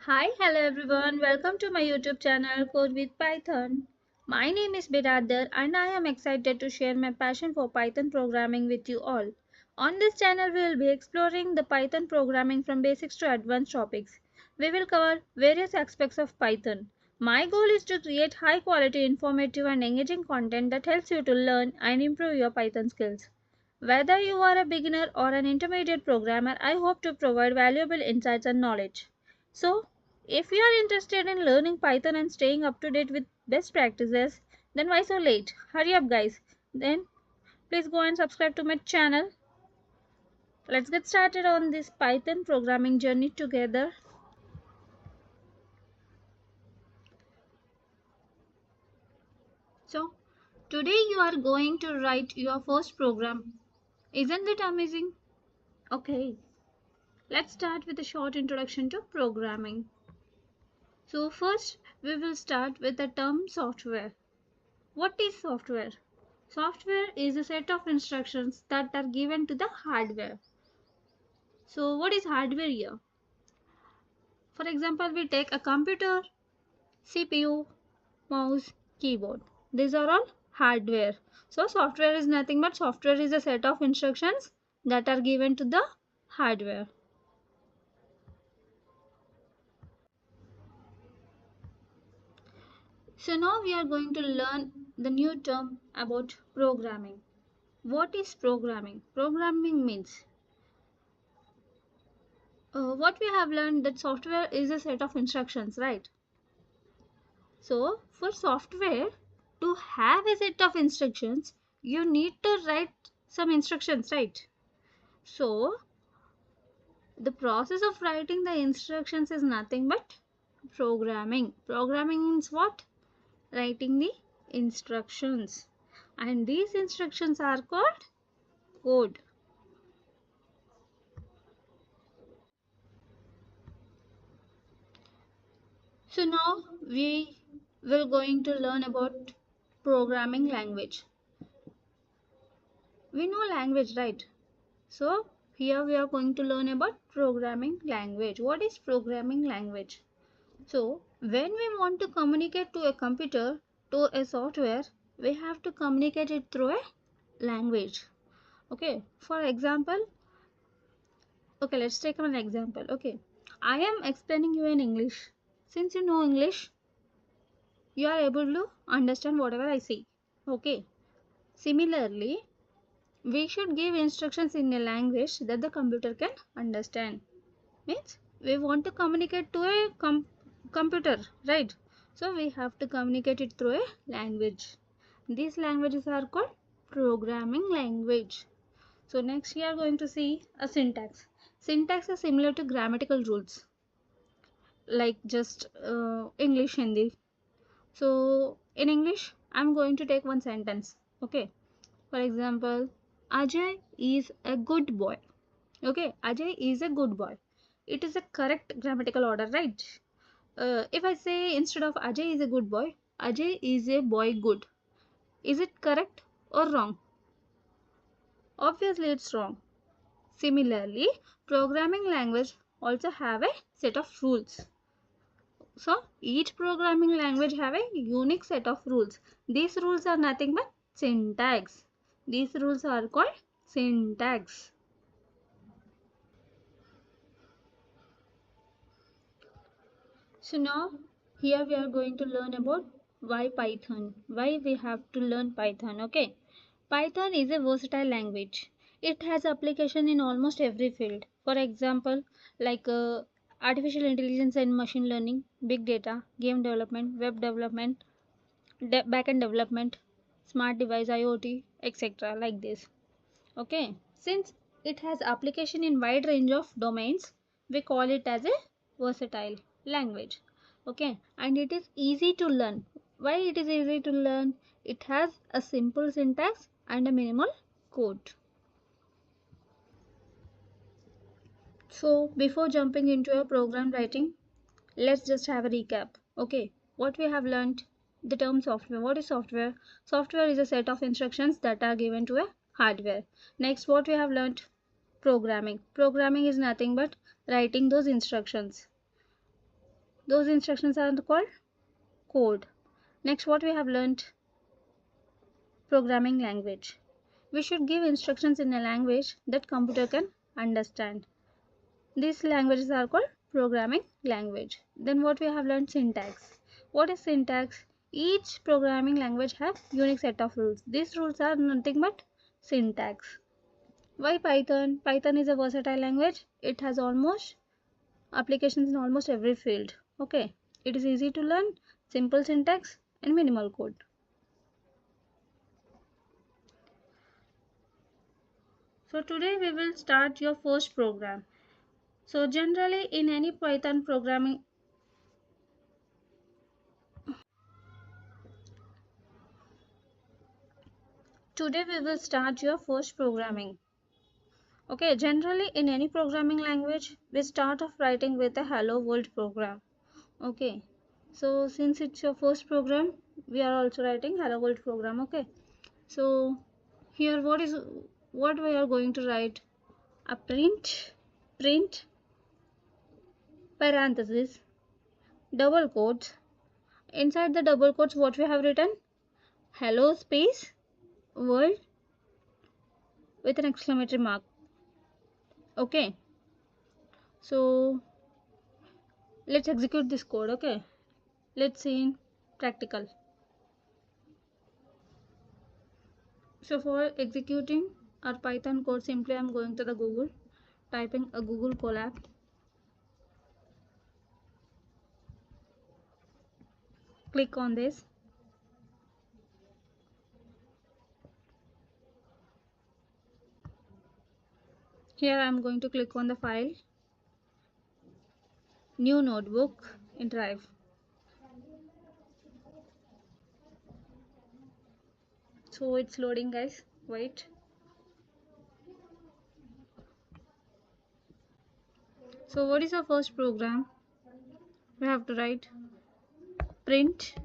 Hi, hello everyone. Welcome to my YouTube channel Code with Python. My name is Biradar and I am excited to share my passion for Python programming with you all. On this channel, we will be exploring the Python programming from basics to advanced topics. We will cover various aspects of Python. My goal is to create high quality, informative, and engaging content that helps you to learn and improve your Python skills. Whether you are a beginner or an intermediate programmer, I hope to provide valuable insights and knowledge. So, if you are interested in learning Python and staying up to date with best practices, then why so late? Hurry up, guys. Then, please go and subscribe to my channel. Let's get started on this Python programming journey together. So, today you are going to write your first program. Isn't it amazing? Okay, let's start with a short introduction to programming. So first we will start with the term software. What is software? Software is a set of instructions that are given to the hardware. So what is hardware here? For example, we take a computer, CPU, mouse, keyboard. These are all hardware. So software is nothing but software is a set of instructions that are given to the hardware. So now we are going to learn the new term about programming. What is programming? Programming means what we have learned that software is a set of instructions, right? So for software to have a set of instructions, you need to write some instructions, right? So the process of writing the instructions is nothing but programming. Programming means what? Writing the instructions. And these instructions are called code. So now we will going to learn about programming language. We know language, right? So here we are going to learn about programming language. What is programming language? So when we want to communicate to a computer, to a software, we have to communicate it through a language. Okay, for example, okay, let's take an example. Okay, I am explaining you in English. Since you know English, you are able to understand whatever I say. Okay, similarly, we should give instructions in a language that the computer can understand. Means we want to communicate to a computer, right? So we have to communicate it through a language. These languages are called programming language. So next we are going to see a syntax. Syntax is similar to grammatical rules like just English, Hindi. So in English, I'm going to take one sentence. Okay. For example, Ajay is a good boy. Okay, Ajay is a good boy. It is a correct grammatical order, right? If I say instead of Ajay is a good boy, Ajay is a boy good. Is it correct or wrong? Obviously, it's wrong. Similarly, programming language also have a set of rules. So each programming language have a unique set of rules. These rules are nothing but syntax. These rules are called syntax. So now here we are going to learn about why Python. Why we have to learn Python. Okay. Python is a versatile language. It has application in almost every field. For example, like artificial intelligence and machine learning, big data, game development, web development, backend development, smart device IoT, etc. like this. Okay. Since it has application in wide range of domains, we call it as a versatile language. Okay. And it is easy to learn. Why it is easy to learn? It has a simple syntax and a minimal code. So before jumping into a program writing, let's just have a recap. Okay, what we have learned, the term software. What is software? Software is a set of instructions that are given to a hardware. Next, what we have learned, programming. Programming is nothing but writing those instructions. Those instructions are called code. Next, what we have learned? Programming language. We should give instructions in a language that computer can understand. These languages are called programming language. Then what we have learned? Syntax. What is syntax? Each programming language has unique set of rules. These rules are nothing but syntax. Why Python? Python is a versatile language. It has almost applications in almost every field. Okay. It is easy to learn, simple syntax and minimal code. So today we will start your first program. So generally in any Python programming, today we will start your first programming. Okay, generally in any programming language, we start off writing with a hello world program. Okay, so since it's your first program, we are also writing hello world program. Okay, so here what we are going to write? A print parenthesis double quotes. Inside the double quotes, what we have written? Hello space world with an exclamatory mark. Okay, so let's execute this code. Okay, let's see in practical. So for executing our Python code, simply I'm going to the Google, typing a Google Colab, click on this. Here I'm going to click on the file, new notebook in Drive. So it's loading, guys. Wait. So what is our first program? We have to write print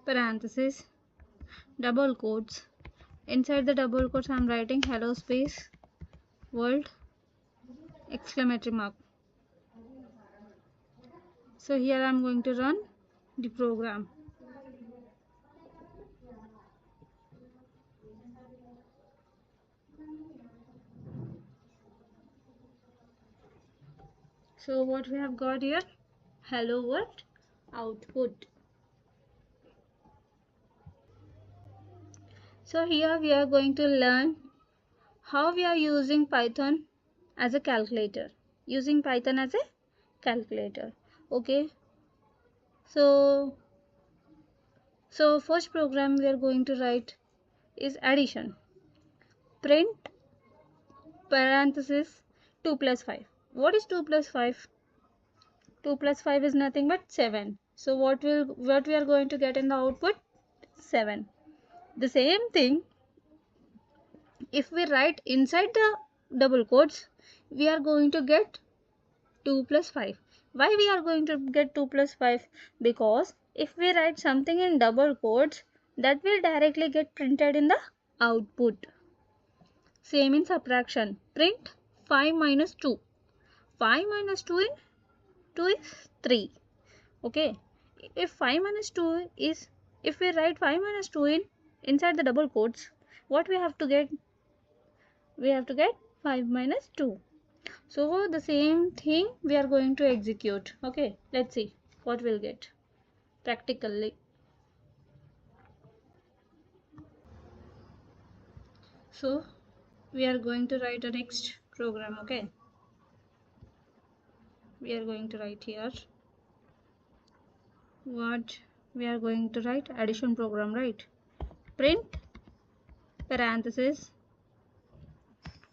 parenthesis double quotes. Inside the double quotes I'm writing hello space world exclamatory mark. So here I'm going to run the program. So what we have got here? Hello world output. So here we are going to learn how we are using Python as a calculator. Using Python as a calculator. Okay. So first program we are going to write is addition. Print parenthesis 2 plus 5. What is 2 plus 5? 2 plus 5 is nothing but 7. So what we are going to get in the output? 7. The same thing, if we write inside the double quotes, we are going to get 2 plus 5. Why we are going to get 2 plus 5? Because if we write something in double quotes, that will directly get printed in the output. Same in subtraction. Print 5 minus 2. 5 minus 2 in 2 is 3. Okay. If 5 minus 2 is, if we write 5 minus 2 in inside the double quotes, what we have to get? We have to get 5 minus 2. So the same thing we are going to execute. Okay, let's see what we'll get practically. So we are going to write a next program. Okay, we are going to write here what we are going to write, addition program, right? Print parenthesis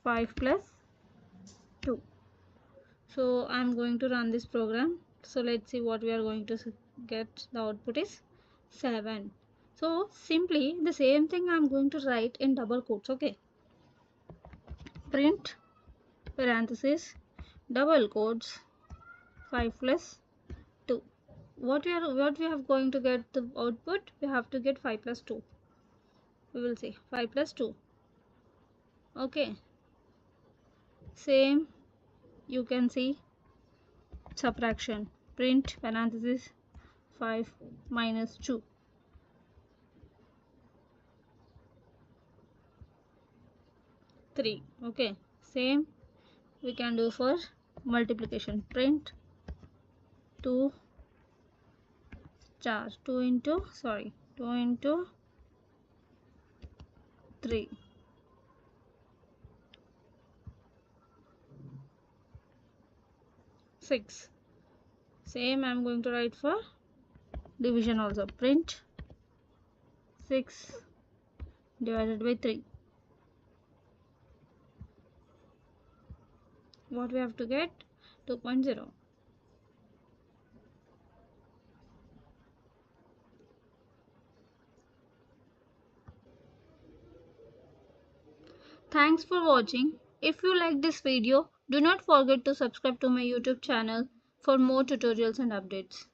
5 plus 2. So I'm going to run this program. So let's see what we are going to get. The output is 7. So simply the same thing I'm going to write in double quotes. Okay, print parenthesis double quotes 5 plus 2. What we have going to get the output? We have to get 5 plus 2. We will see 5 plus 2. Okay, same you can see subtraction. Print parenthesis 5 minus 2. 3. Okay. Same we can do for multiplication. Print 2 star 2 into 3. 6. Same I am going to write for division also. Print 6 divided by 3. What we have to get? 2.0. Thanks for watching. If you like this video, do not forget to subscribe to my YouTube channel for more tutorials and updates.